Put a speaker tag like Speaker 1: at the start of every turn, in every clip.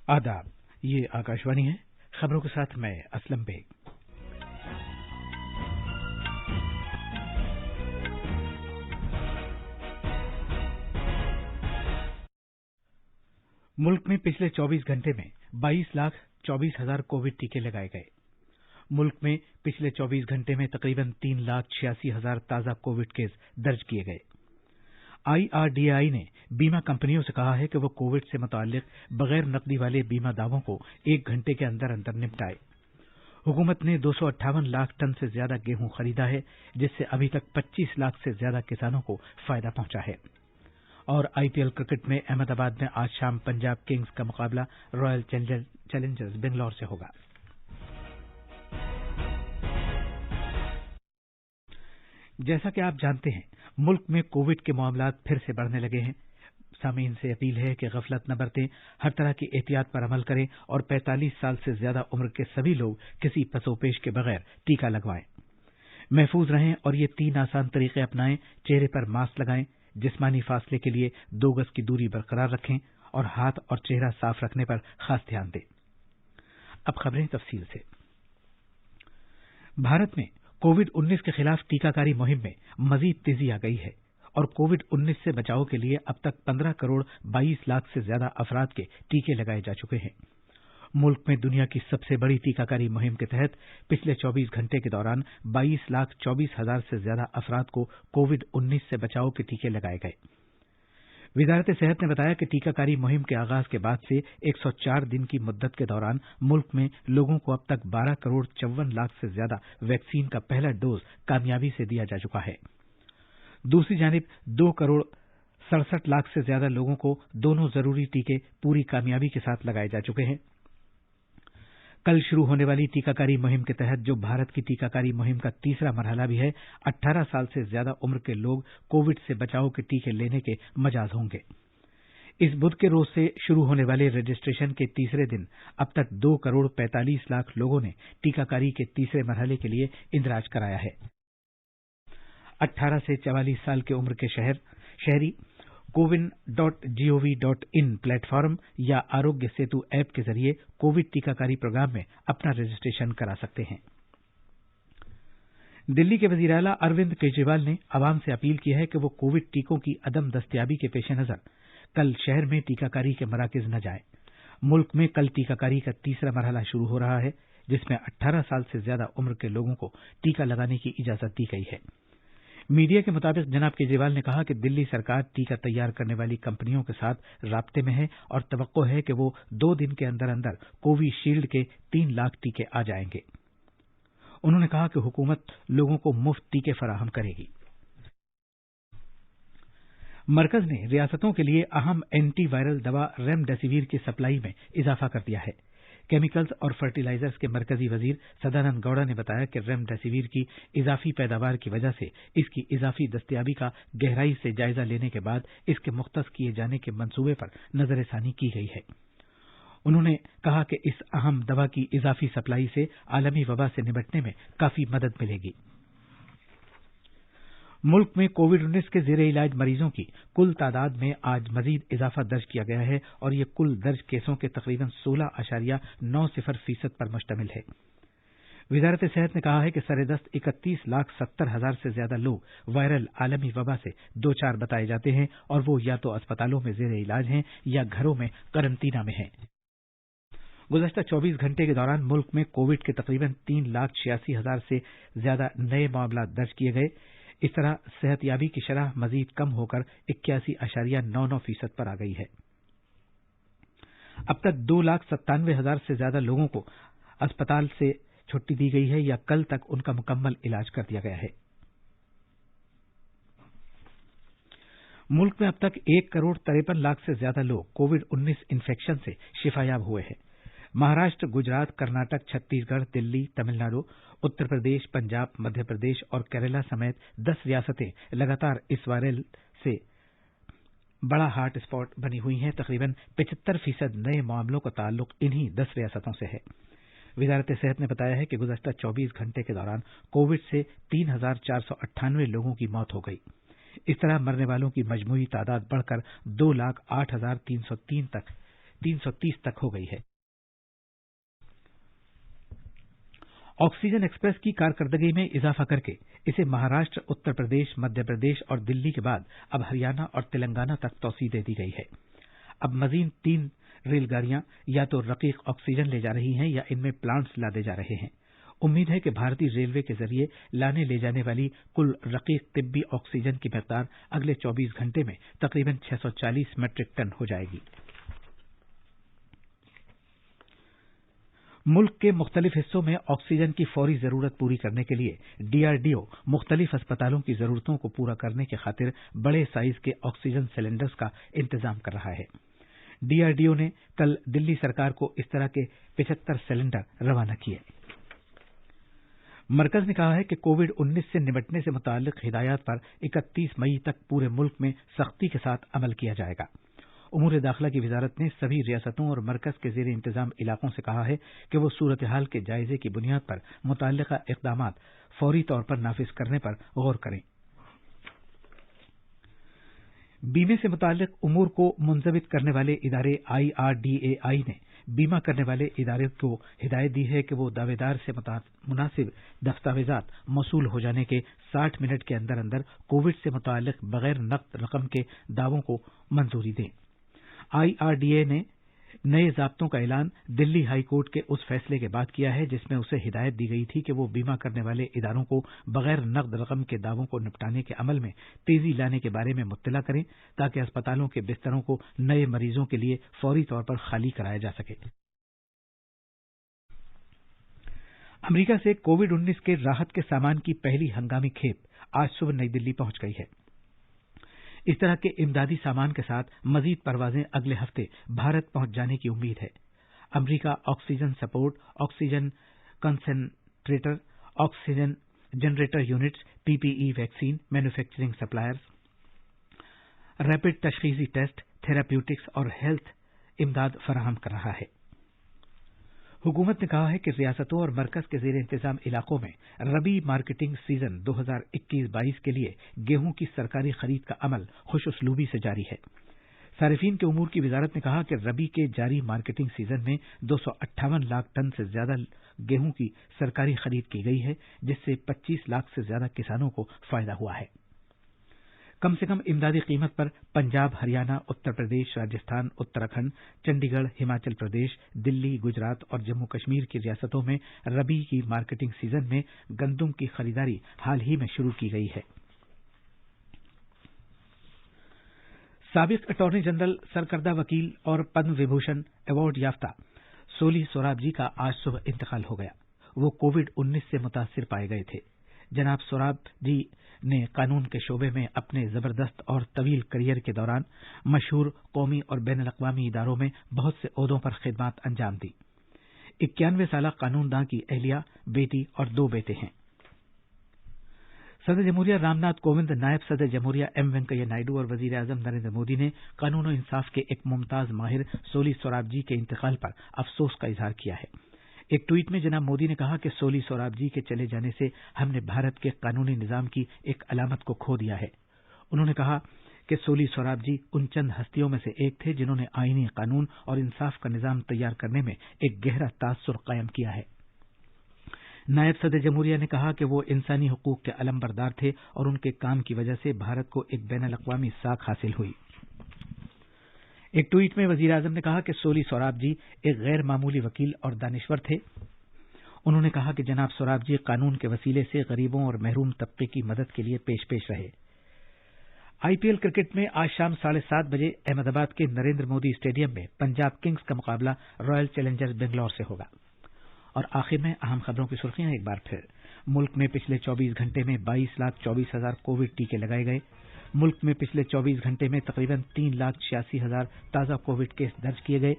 Speaker 1: आदाब, ये आकाशवाणी है। खबरों के साथ मैं असलम बेग। मुल्क में पिछले 24 घंटे में 22,24,000 कोविड टीके लगाए गए। मुल्क में पिछले 24 घंटे में तकरीबन 3,86,000 ताज़ा कोविड केस दर्ज किए गए। IRDAI ने बीमा कंपनियों से कहा है कि वो कोविड से मुताल्लिक बगैर नकदी वाले बीमा दावों को 1 घंटे के अंदर अंदर निपटाए। हुकूमत ने 258 लाख टन से ज्यादा गेहूं खरीदा है, जिससे अभी तक 25 लाख से ज्यादा किसानों को फायदा पहुंचा है। और IPL क्रिकेट में अहमदाबाद में आज शाम पंजाब किंग्स का मुकाबला रॉयल चैलेंजर्स बेंगलौर से होगा। जैसा कि आप जानते हैं, मुल्क में कोविड के मामलात फिर से बढ़ने लगे हैं। सामीन से अपील है कि गफलत न बरतें, हर तरह की एहतियात पर अमल करें और 45 साल से ज्यादा उम्र के सभी लोग किसी पसोपेश के बगैर टीका लगवाएं। महफूज रहें और ये 3 आसान तरीके अपनाएं। चेहरे पर मास्क लगाएं, जिस्मानी फासले के लिए 2 गज की दूरी बरकरार रखें और हाथ और चेहरा साफ रखने पर खास ध्यान दें। अब खबरें तफसील से। भारत में कोविड-19 के खिलाफ टीकाकारी मुहिम में मजीद तेजी आ गई है और कोविड-19 से बचाव के लिए अब तक 15 करोड़ 22 लाख से ज्यादा अफराद के टीके लगाए जा चुके हैं। मुल्क में दुनिया की सबसे बड़ी टीकाकारी मुहिम के तहत पिछले 24 घंटे के दौरान 22,24,000 से ज्यादा अफराद को कोविड-19 से बचाव के टीके लगाए गए। वजारत सेहत ने बताया कि टीकाकारी मुहिम के आगाज के बाद से 104 दिन की मुद्दत के दौरान मुल्क में लोगों को अब तक 12 करोड़ 54 लाख से ज्यादा वैक्सीन का पहला डोज कामयाबी से दिया जा चुका है। दूसरी जानिब 2 करोड़ 67 लाख से ज्यादा लोगों को दोनों जरूरी टीके पूरी कामयाबी के साथ लगाए जा चुके हैं। कल शुरू होने वाली टीकाकारी मुहिम के तहत, जो भारत की टीकाकारी मुहिम का तीसरा मरहला भी है, 18 साल से ज्यादा उम्र के लोग कोविड से बचाव के टीके लेने के मजाज होंगे। इस बुध के रोज से शुरू होने वाले रजिस्ट्रेशन के तीसरे दिन अब तक 2 करोड़ 45 लाख लोगों ने टीकाकारी के तीसरे मरहले के लिए इंदराज कराया है। 18 से 44 साल की उम्र के शहरी cowin.gov.in प्लेटफॉर्म या आरोग्य सेतु ऐप के जरिए कोविड टीकाकारी प्रोग्राम में अपना रजिस्ट्रेशन करा सकते हैं। दिल्ली के वजीर आला अरविंद केजरीवाल ने आवाम से अपील की है कि वो कोविड टीकों की अदम दस्तयाबी के पेश नजर कल शहर में टीकाकारी के मराकज न जाएं। मुल्क में कल टीकाकारी का तीसरा मरहला शुरू हो रहा है, जिसमें 18 साल से ज्यादा उम्र के लोगों को टीका लगाने की इजाजत दी गई है। मीडिया के मुताबिक जनाब केजरीवाल ने कहा कि दिल्ली सरकार टीका तैयार करने वाली कंपनियों के साथ राब्ते में है और तवक्को है कि वो 2 दिन के अंदर अंदर कोविशील्ड के 3 लाख टीके आ जाएंगे। उन्होंने कहा कि हुकूमत लोगों को मुफ्त टीके फराहम करेगी। मरकज ने रियासतों के लिए अहम एंटी वायरल दवा रेमडेसिविर की सप्लाई में इजाफा कर दिया है। केमिकल्स और फर्टिलाइजर्स के मरकजी वजीर सदानंद गौड़ा ने बताया कि रेमडेसिविर की इजाफी पैदावार की वजह से इसकी इजाफी दस्तयाबी का गहराई से जायजा लेने के बाद इसके मुख्तस किए जाने के मंसूबे पर नजरसानी की गई है। उन्होंने कहा कि इस अहम दवा की इजाफी सप्लाई से आलमी वबा से निपटने में काफी मदद मिलेगी। मुल्क में कोविड-19 के जेर इलाज मरीजों की कुल तादाद में आज मजीद इजाफा दर्ज किया गया है और ये कुल दर्ज केसों के तकरीबन 16.90% पर मुश्तमिल है। वजारत सेहत ने कहा है कि सरेदस्त 31,70,000 से ज्यादा लोग वायरल आलमी वबा से दो चार बताए जाते हैं और वो या तो अस्पतालों में जेर इलाज हैं या घरों में करंतना में हैं। गुज़श्ता 24 घंटे के दौरान मुल्क में कोविड के तकरीबन 3,86,000 से ज्यादा नए मामला दर्ज किए गए। इस तरह सेहतयाबी की शरह मजीद कम होकर 81.99% पर आ गई है। अब तक 2,97,000 से ज्यादा लोगों को अस्पताल से छुट्टी दी गई है या कल तक उनका मुकम्मल इलाज कर दिया गया है। मुल्क में अब तक 1 करोड़ 53 लाख से ज्यादा लोग कोविड-19 इन्फेक्शन से शिफायाब हुए हैं। महाराष्ट्र, गुजरात, कर्नाटक, छत्तीसगढ़, दिल्ली, तमिलनाडु, उत्तर प्रदेश, पंजाब, मध्य प्रदेश और केरला समेत 10 रियासतें लगातार इस वायरस से बड़ा हॉट स्पॉट बनी हुई हैं। तकरीबन 75% नए मामलों का ताल्लुक इन्हीं 10 रियासतों से है। वजारत सेहत ने बताया है कि गुज़श्ता 24 घंटे के दौरान कोविड से 3,498 लोगों की मौत हो गई। इस तरह मरने वालों की मजमूई तादाद बढ़कर 2,08,303 तक 330 तक हो गई है। ऑक्सीजन एक्सप्रेस की कारकर्दगी में इजाफा करके इसे महाराष्ट्र, उत्तर प्रदेश, मध्य प्रदेश और दिल्ली के बाद अब हरियाणा और तेलंगाना तक तौसीह दे दी गई है। अब मजीद 3 रेलगाड़ियां या तो रकीक ऑक्सीजन ले जा रही हैं या इनमें प्लांट्स लादे जा रहे हैं। उम्मीद है कि भारतीय रेलवे के जरिए लाने ले जाने वाली कुल रकीक तिब्बी ऑक्सीजन की मिकदार अगले 24 घंटे में तकरीबन 640 मीट्रिक टन हो जाएगी। मुल्क के मुख्तलिफ हिस्सों में ऑक्सीजन की फौरी जरूरत पूरी करने के लिए डीआरडीओ मुख्तलिफ अस्पतालों की जरूरतों को पूरा करने की खातिर बड़े साइज के ऑक्सीजन सिलेंडर्स का इंतजाम कर रहा है। डीआरडीओ ने कल दिल्ली सरकार को इस तरह के 75 सिलेंडर रवाना किए। मरकज ने कहा है कि कोविड-19 से निपटने से मुताल्लिक हिदायत पर 31 मई तक पूरे मुल्क में सख्ती के साथ अमल किया जाएगा। उमूर दाखिला की वजारत ने सभी रियासतों और मरकज के जेर इंतजाम इलाकों से कहा है कि वो सूरत हाल के जायजे की बुनियाद पर मुतल्लिका इक़दामात फौरी तौर पर नाफिज करने पर गौर करें। बीमे से मुताल्लिक उमूर को मुंजबित करने वाले इदारे IRDAI ने बीमा करने वाले इदारे को हिदायत दी है कि वो दावेदार से मुनासिब दस्तावेजात मौसूल हो जाने के 60 मिनट के अंदर अंदर कोविड से मुताल्लिक बगैर नकद रकम के दावों को मंजूरी दें। IRDAI ने नए ज़ाब्तों का ऐलान दिल्ली हाई कोर्ट के उस फैसले के बाद किया है जिसमें उसे हिदायत दी गई थी कि वो बीमा करने वाले इदारों को बगैर नकद रकम के दावों को निपटाने के अमल में तेजी लाने के बारे में मुत्तला करें ताकि अस्पतालों के बिस्तरों को नए मरीजों के लिए फौरी तौर पर खाली कराया जा सके। अमेरिका से कोविड-19 के राहत के सामान की पहली हंगामी खेप आज सुबह नई दिल्ली पहुंच गई है। इस तरह के इमदादी सामान के साथ मजीद परवाजें अगले हफ्ते भारत पहुंच जाने की उम्मीद है। America oxygen support, oxygen concentrator, oxygen generator units, PPE vaccine, manufacturing suppliers, rapid तशखीसी टेस्ट, थेराप्यूटिक्स और हेल्थ इमदाद फराहम कर रहा है। हुकूमत ने कहा है कि रियासतों और मरकज के जेर इंतजाम इलाकों में रबी मार्केटिंग सीजन 2021-22 के लिए गेहूं की सरकारी खरीद का अमल खुशउस्लूबी से जारी है। सारिफीन के उमूर की वजारत ने कहा कि रबी के जारी मार्केटिंग सीजन में 258 लाख टन से ज्यादा गेहूं की सरकारी खरीद की गई है, जिससे 25 लाख से ज्यादा किसानों को फायदा हुआ है। कम से कम इमदादी कीमत पर पंजाब, हरियाणा, उत्तर प्रदेश, राजस्थान, उत्तराखंड, चंडीगढ़, हिमाचल प्रदेश, दिल्ली, गुजरात और जम्मू कश्मीर की रियासतों में रबी की मार्केटिंग सीजन में गंदम की खरीदारी हाल ही में शुरू की गई है। साबिक अटॉर्नी जनरल, सरकर्दा वकील और पद्म विभूषण अवार्ड याफ्ता सोली सोराब जी का आज सुबह इंतकाल हो गया। वो कोविड-19 से मुतासिर पाए गए थे। जनाब सोराब जी ने कानून के शोबे में अपने जबरदस्त और तवील करियर के दौरान मशहूर कौमी और बैनुल अक़वामी इदारों में बहुत से ओहदों पर खिदमत अंजाम दी। 91 साला कानूनदां की अहलिया, बेटी और 2 बेटे हैं। सदर जमहूरिया रामनाथ कोविंद, नायब सदर जमहूरिया M वेंकैया नायडू और वजीर आजम नरेंद्र मोदी ने कानून और इंसाफ के एक मुमताज माहिर सोली सोराब जी के इंतकाल पर अफसोस का इजहार किया है। एक ट्वीट में जनाब मोदी ने कहा कि सोली सोराब जी के चले जाने से हमने भारत के कानूनी निजाम की एक अलामत को खो दिया है। उन्होंने कहा कि सोली सोराब जी उन चंद हस्तियों में से एक थे जिन्होंने आईनी कानून और इंसाफ का निजाम तैयार करने में एक गहरा तासुर कायम किया है। नायब सदर जमहूरिया ने कहा कि वो इंसानी हुकूक के अलमबरदार थे और उनके काम की वजह से भारत को एक बैनुल अक़वामी साख हासिल हुई। एक ट्वीट में वजीर आजम ने कहा कि सोली सोराब जी एक गैर मामूली वकील और दानिश्वर थे। उन्होंने कहा कि जनाब सोराब जी कानून के वसीले से गरीबों और महरूम तबके की मदद के लिए पेश रहे। IPL क्रिकेट में आज शाम 7:30 बजे अहमदाबाद के नरेंद्र मोदी स्टेडियम में पंजाब किंग्स का मुकाबला रॉयल चैलेंजर्स बेंगलौर से होगा। और आखिर में अहम खबरों की सुर्खियां एक बार फिर। मुल्क में पिछले 24 घंटे में 22,24,000 कोविड टीके लगाए गए। मुल्क में पिछले 24 घंटे में तकरीबन 3,86,000 ताज़ा कोविड केस दर्ज किए गए।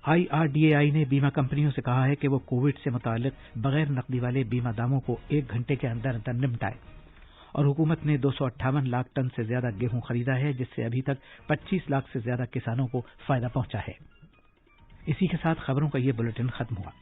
Speaker 1: IRDAI ने बीमा कंपनियों से कहा है कि वो कोविड से मुताल्लिक बगैर नकदी वाले बीमा दावों को 1 घंटे के अंदर अंदर निपटाए। और हुकूमत ने 258 लाख टन से ज्यादा गेहूं खरीदा है, जिससे अभी तक 25 लाख से ज्यादा किसानों को फायदा पहुंचा है। इसी के साथ खबरों का ये बुलेटिन खत्म हुआ।